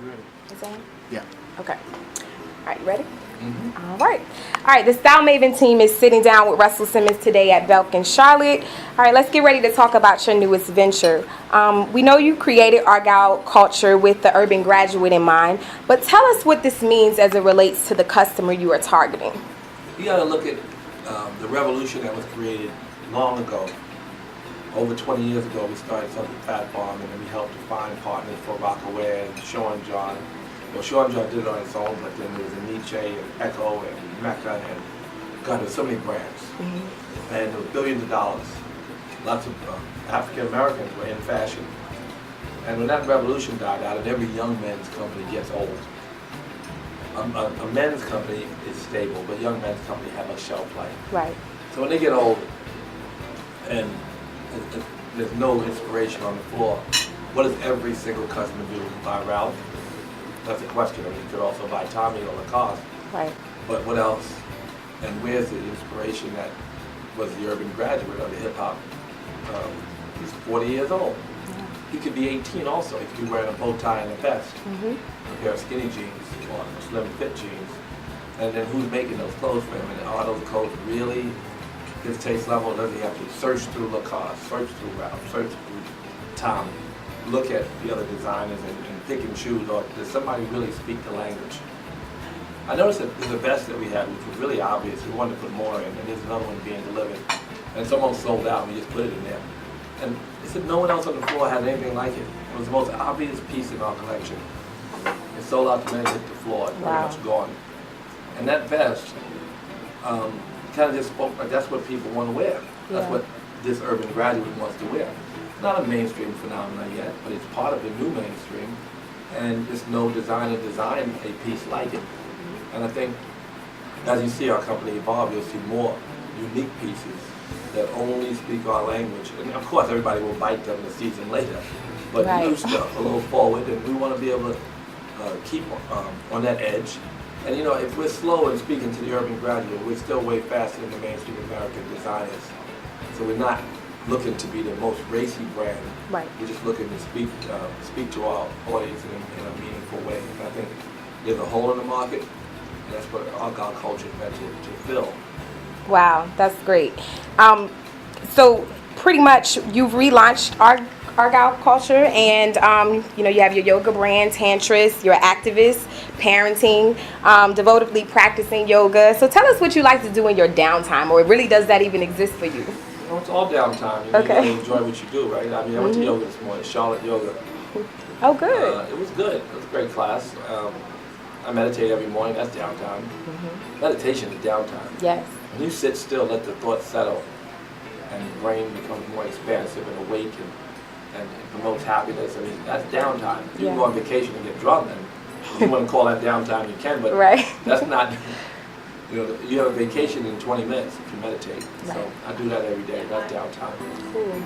ready. Is that on? Yeah. Okay. All right, you ready? Mm-hmm. All right. All right, the StyleMayvin team is sitting down with Russell Simmons today at Belk Charlotte. All right, let's get ready to talk about your newest venture. We know you created ArgyleCulture with the urban graduate in mind, but tell us what this means as it relates to the customer you are targeting. You got to look at the revolution that was created long ago. Over 20 years ago, we started something Fat Bomb, and then we helped to find partners for Rockaway and Sean John. Well, Sean John did it on his own, but then there was a Nietzsche and Echo and Mecca and God, there's so many brands. Mm-hmm. And there were billions of dollars. Lots of African Americans were in fashion. And when that revolution died out, and every young men's company gets old. A men's company is stable, but young men's company have a shelf life. Right. So when they get old and there's no inspiration on the floor, what does every single customer do? Buy Ralph? That's a question. I mean, you could also buy Tommy or Lacoste. Right. But what else? And where's the inspiration that was the urban graduate of the hip hop? He's 40 years old. Yeah. He could be 18 also. He could be wearing a bow tie and a vest, a pair of skinny jeans or slim fit jeans. And then who's making those clothes for him? And are those clothes really his taste level? Or does he have to search through Lacoste, search through Ralph, search through Tommy, look at the other designers and pick and choose? Or does somebody really speak the language? I noticed that the vest that we had, which was really obvious, we wanted to put more in, and there's another one being delivered. And it's almost sold out, and we just put it in there. And they said no one else on the floor had anything like it. It was the most obvious piece in our collection. It sold out the minute it hit the floor, pretty much gone. And that vest kind of just spoke like that's what people want to wear. That's what this urban graduate wants to wear. It's not a mainstream phenomenon yet, but it's part of the new mainstream. And there's no designer designed a piece like it. And I think as you see our company evolve, you'll see more unique pieces that only speak our language. And of course, everybody will bite them a season later. But new stuff, a little forward, and we want to be able to keep on that edge. And you know, if we're slow in speaking to the urban graduate, we're still way faster than the mainstream American designers. So we're not looking to be the most racy brand. Right. We're just looking to speak to our audience in a meaningful way. And I think there's a hole in the market. And that's what ArgyleCulture is meant to fill. Wow, that's great. So pretty much you've relaunched ArgyleCulture, and you know, you have your yoga brand, Tantris, you're an activist, parenting, devotedly practicing yoga. So tell us what you like to do in your downtime, or really does that even exist for you? Well, it's all downtime. You know, you gotta enjoy what you do, right? I mean, I went to yoga this morning, Charlotte Yoga. Oh, good. It was good. It was a great class. I meditate every morning. That's downtime. Meditation is downtime. Yes. When you sit still, let the thoughts settle, and the brain becomes more expansive and awake, and it promotes happiness. I mean, that's downtime. You can go on vacation and get drunk, and if you want to call that downtime, you can, but that's not. You know, you have a vacation in 20 minutes if you meditate. So I do that every day. That's downtime. Cool.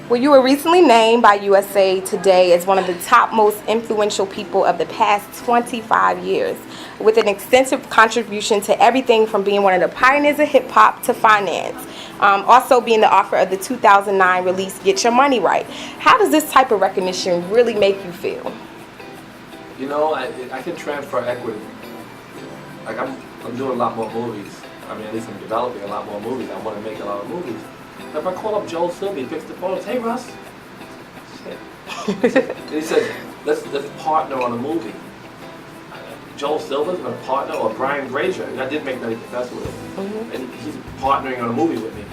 Well, you were recently named by USA Today as one of the top most influential people of the past 25 years, with an extensive contribution to everything from being one of the pioneers of hip hop to finance. Also being the author of the 2009 release, Get Your Money Right. How does this type of recognition really make you feel? You know, I can transfer equity. Like I'm doing a lot more movies. I mean, at least I'm developing a lot more movies. I want to make a lot of movies. But if I call up Joel Silver, he picks the phone and says, "Hey, Russ." And he says, let's partner on a movie. Joel Silver's going to partner, or Brian Grazer. And I did make Nutty Professor with him. And he's partnering on a movie with me.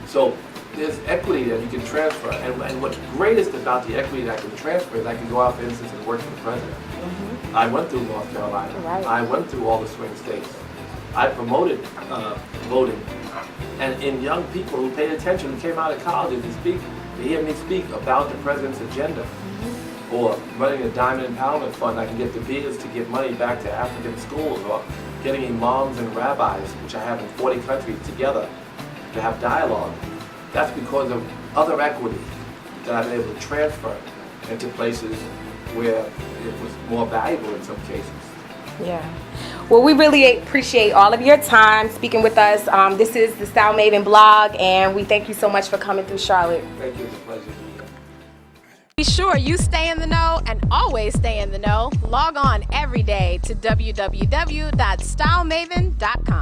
So there's equity that you can transfer. And what's greatest about the equity that I can transfer is I can go out, for instance, and work for the president. I went through North Carolina. I went through all the swing states. I promoted voting. And in young people who paid attention, who came out of college to speak, to hear me speak about the president's agenda. Or running a Diamond Empowerment Fund, I can get the beers to give money back to African schools, or getting imams and rabbis, which I have in 40 countries, together to have dialogue. That's because of other equity that I've been able to transfer into places where it was more valuable in some cases. Yeah. Well, we really appreciate all of your time speaking with us. This is the StyleMayvin blog, and we thank you so much for coming through Charlotte. Thank you. It's a pleasure. Be sure you stay in the know and always stay in the know. Log on every day to www.stylemavin.com.